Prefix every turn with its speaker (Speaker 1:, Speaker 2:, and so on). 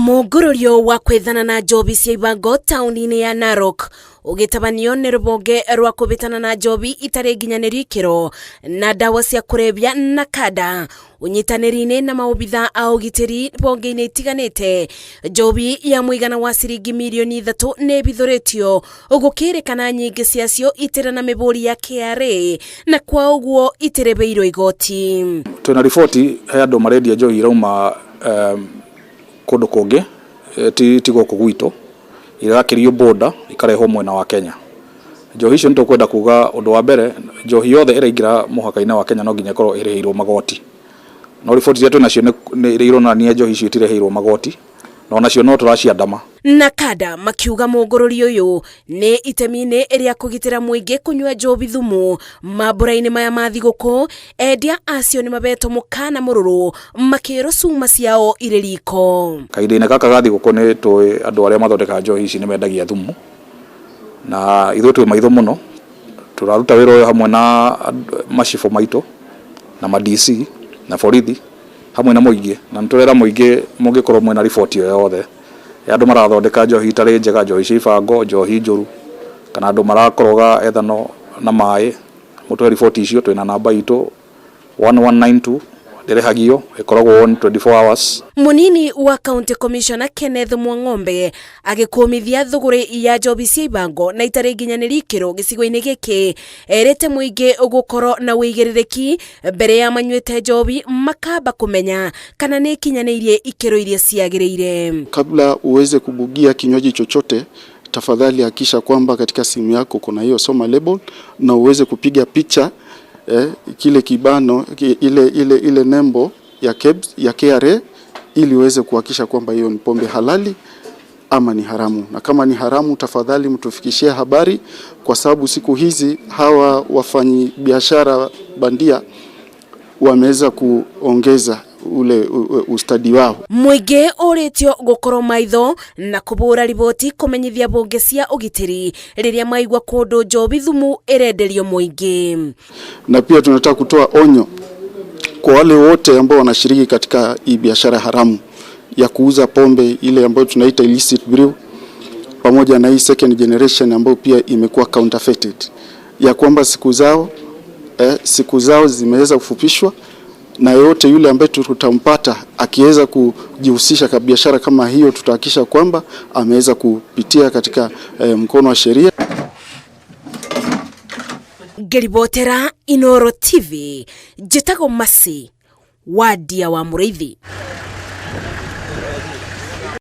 Speaker 1: Mugururio wa kwethana na njobi cia ibango tauni-ini ya Narok ugitabanio ni rubonge rwa kubitana na njobi itari nginyaniru ikiro na dawa cia kurebia na kada unyitaniri-ini na maobitha a ugitiri bonge-ini itiganite. Njobi ya muigana wa ciringi milioni 3 ni bithuritio gukirikana nyingi ciacio itira na miburi ya KRA na kwa uguo itirebeirwo igoti.
Speaker 2: Twina riboti he andu marendia njohi rauma kundu kungi ti goko gwitu irakirio border ikareho mwena wa Kenya. Njohi icio nitukwenda kuga undu wa mbere, njohi yothe iraingira muhaka-ini wa Kenya no nginya korwo irihirwo magoti. No riboti zetu nacio ni ironania njohi icio itirihirwo magoti no nacio no turaciandama.
Speaker 1: Na kada makiuga mugururio uyu ni itemi-ini iria kugitira muingi kunywa njobi thumu mambura-ini maya ma thiguku. Endia acio ni mabeto mukana mururu makiro cuma ciao ire riko.
Speaker 2: Kahinda-ini gaka ga thiguku ni tui andu aria mathondeka njohi ici ni mendagia thumu na ithuĩ twi maitho muno turaruta wira uyu hamwe na macibo maitu na ma DC na borithi hamwe na muingi na nturera muingi mungikorwo mwena riboti yo yothe andu marathondeka njohi itari njega, njohi cia ibango, njohi njuru kana andu marakoroga ethano na mai. Mutwe riboti icio twina namba itu 1192 direhagio ikoragwo on 24 hours.
Speaker 1: Munini wa County Commissioner Kenneth Mwang'ombe agikumithia thuguri ya njobi cia ibango na itari nginyaniru ikiro gicigo-ini giki erete muingi ugukorwo na wigiririki mbere ya manywete njobi makamba kumenya kana ni kinyanirie ikiro iria ciagiriire.
Speaker 3: Kabla uweze kubugia kinywaji chochote, tafadhali hakisha kwamba katika simu yako kuna hiyo soma label na uweze kupiga picha kile kibano ile nembo ya KEBS ya KRA ili uweze kuhakikisha kwamba hiyo ni pombe halali ama ni haramu. Na kama ni haramu, tafadhali mtufikishie habari, kwa sababu siku hizi hawa wafanyi biashara bandia wameweza kuongeza ule ustadi wao.
Speaker 1: Muingi uritio gukorwo maitho na kubura riboti kumenyithia bonge cia ugitiri riria maigwa kundu njobi thumu irenderio muingi.
Speaker 3: Na pia tunataka kutoa onyo kwa wale wote ambao wanashiriki katika hii biashara haramu ya kuuza pombe ile ambayo tunaita illicit brew, pamoja na hii second generation ambayo pia imekuwa counterfeited, ya kwamba siku zao zimeweza kufupishwa, na yote yule ambaye tutampata akiweza kujihusisha kwa biashara kama hiyo, tutahakikisha kwamba ameweza kupitia katika mkono wa sheria.
Speaker 1: Geribotera Inoro TV, Jitago Masi, Wadia wa Muriithi.